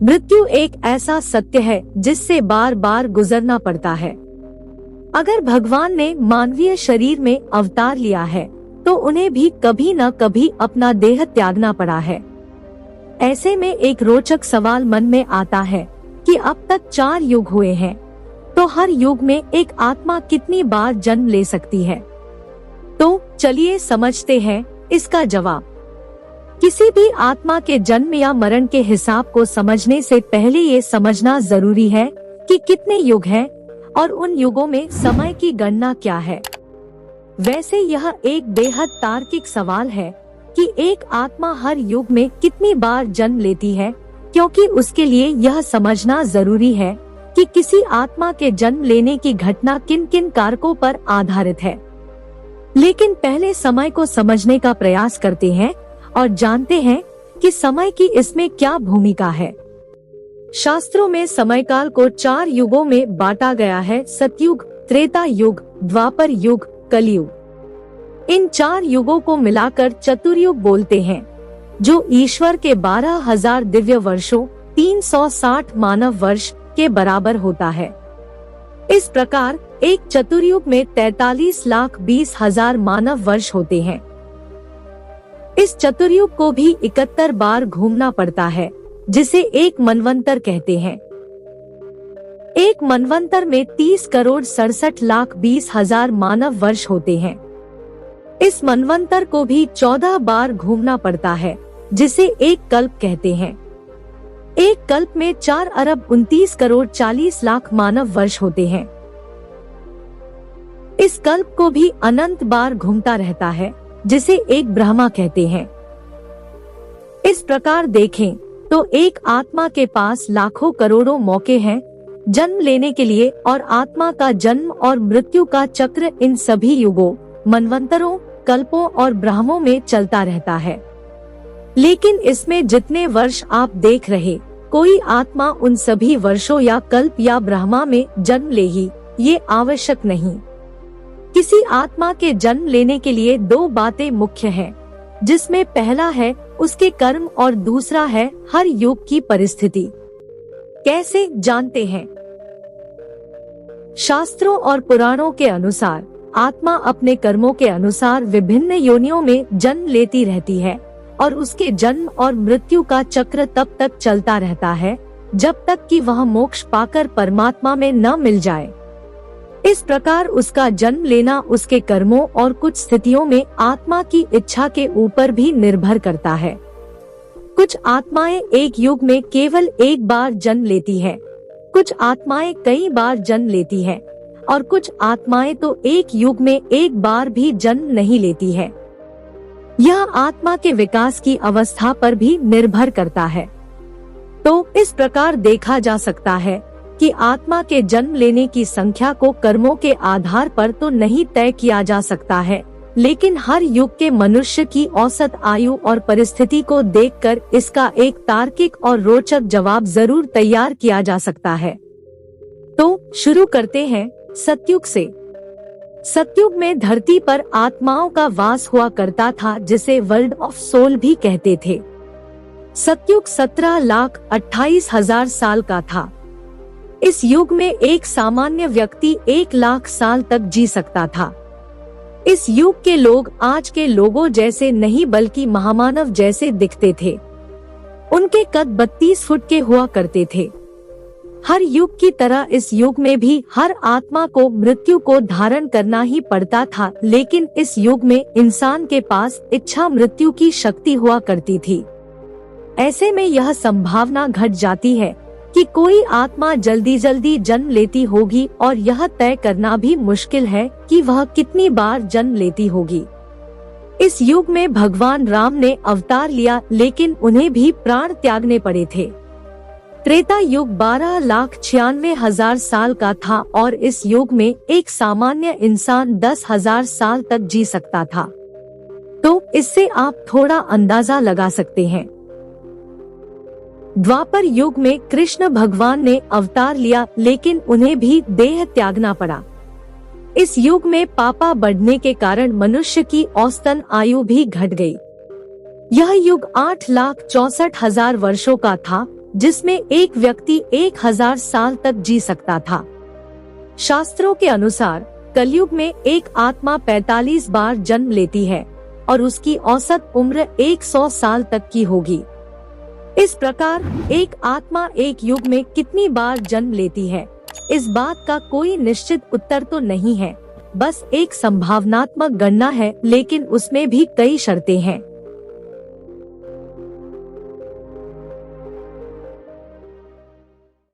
मृत्यु एक ऐसा सत्य है जिससे बार बार गुजरना पड़ता है। अगर भगवान ने मानवीय शरीर में अवतार लिया है तो उन्हें भी कभी न कभी अपना देह त्यागना पड़ा है। ऐसे में एक रोचक सवाल मन में आता है कि अब तक 4 युग हुए हैं, तो हर युग में एक आत्मा कितनी बार जन्म ले सकती है? तो चलिए समझते हैं इसका जवाब। किसी भी आत्मा के जन्म या मरण के हिसाब को समझने से पहले ये समझना जरूरी है कि कितने युग हैं और उन युगों में समय की गणना क्या है। वैसे यह एक बेहद तार्किक सवाल है कि एक आत्मा हर युग में कितनी बार जन्म लेती है, क्योंकि उसके लिए यह समझना जरूरी है कि किसी आत्मा के जन्म लेने की घटना किन किन कारकों पर आधारित है। लेकिन पहले समय को समझने का प्रयास करते हैं और जानते हैं कि समय की इसमें क्या भूमिका है। शास्त्रों में समय काल को 4 युगों में बांटा गया है: सतयुग, त्रेता युग, द्वापर युग, कलयुग। इन 4 युगों को मिलाकर चतुर्युग बोलते हैं, जो ईश्वर के 12,000 दिव्य वर्षों 360 मानव वर्ष के बराबर होता है। इस प्रकार एक चतुर्युग में 43,20,000 मानव वर्ष होते हैं। इस चतुर्युग को भी 71 बार घूमना पड़ता है, जिसे एक मनवंतर कहते हैं। एक मनवंतर में 30,67,20,000 मानव वर्ष होते हैं। इस मनवंतर को भी 14 बार घूमना पड़ता है, जिसे एक कल्प कहते हैं। एक कल्प में 4,29,40,00,000 मानव वर्ष होते हैं। इस कल्प को भी अनंत बार घूमता रहता है, जिसे एक ब्रह्मा कहते हैं। इस प्रकार देखें तो एक आत्मा के पास लाखों करोड़ों मौके हैं जन्म लेने के लिए, और आत्मा का जन्म और मृत्यु का चक्र इन सभी युगों, मनवंतरों, कल्पों और ब्रह्मों में चलता रहता है। लेकिन इसमें जितने वर्ष आप देख रहे, कोई आत्मा उन सभी वर्षों या कल्प या ब्रह्मा में जन्म ले ही, ये आवश्यक नहीं। किसी आत्मा के जन्म लेने के लिए 2 बातें मुख्य हैं, जिसमें पहला है उसके कर्म और दूसरा है हर युग की परिस्थिति। कैसे जानते हैं? शास्त्रों और पुराणों के अनुसार आत्मा अपने कर्मों के अनुसार विभिन्न योनियों में जन्म लेती रहती है, और उसके जन्म और मृत्यु का चक्र तब तक चलता रहता है जब तक कि वह मोक्ष पाकर परमात्मा में न मिल जाए। इस प्रकार उसका जन्म लेना उसके कर्मों और कुछ स्थितियों में आत्मा की इच्छा के ऊपर भी निर्भर करता है। कुछ आत्माएं एक युग में केवल एक बार जन्म लेती हैं, कुछ आत्माएं कई बार जन्म लेती हैं, और कुछ आत्माएं तो एक युग में एक बार भी जन्म नहीं लेती है। यह आत्मा के विकास की अवस्था पर भी निर्भर करता है। तो इस प्रकार देखा जा सकता है कि आत्मा के जन्म लेने की संख्या को कर्मों के आधार पर तो नहीं तय किया जा सकता है, लेकिन हर युग के मनुष्य की औसत आयु और परिस्थिति को देखकर इसका एक तार्किक और रोचक जवाब जरूर तैयार किया जा सकता है। तो शुरू करते हैं सतयुग से। सतयुग में धरती पर आत्माओं का वास हुआ करता था, जिसे वर्ल्ड ऑफ सोल भी कहते थे। सतयुग 17,28,000 साल का था। इस युग में एक सामान्य व्यक्ति 1,00,000 साल तक जी सकता था। इस युग के लोग आज के लोगों जैसे नहीं बल्कि महामानव जैसे दिखते थे। उनके कद 32 फुट के हुआ करते थे। हर युग की तरह इस युग में भी हर आत्मा को मृत्यु को धारण करना ही पड़ता था, लेकिन इस युग में इंसान के पास इच्छा मृत्यु की शक्ति हुआ करती थी। ऐसे में यह संभावना घट जाती है कि कोई आत्मा जल्दी जल्दी जन्म लेती होगी, और यह तय करना भी मुश्किल है कि वह कितनी बार जन्म लेती होगी। इस युग में भगवान राम ने अवतार लिया, लेकिन उन्हें भी प्राण त्यागने पड़े थे। त्रेता युग 12,96,000 साल का था, और इस युग में एक सामान्य इंसान 10,000 साल तक जी सकता था। तो इससे आप थोड़ा अंदाजा लगा सकते हैं। द्वापर युग में कृष्ण भगवान ने अवतार लिया, लेकिन उन्हें भी देह त्यागना पड़ा। इस युग में पापा बढ़ने के कारण मनुष्य की औसतन आयु भी घट गई। यह युग 8,64,000 वर्षों का था, जिसमें एक व्यक्ति 1000 साल तक जी सकता था। शास्त्रों के अनुसार कलयुग में एक आत्मा 45 बार जन्म लेती है और उसकी औसत उम्र 100 साल तक की होगी। इस प्रकार एक आत्मा एक युग में कितनी बार जन्म लेती है, इस बात का कोई निश्चित उत्तर तो नहीं है, बस एक संभावनात्मक गणना है, लेकिन उसमें भी कई शर्तें हैं।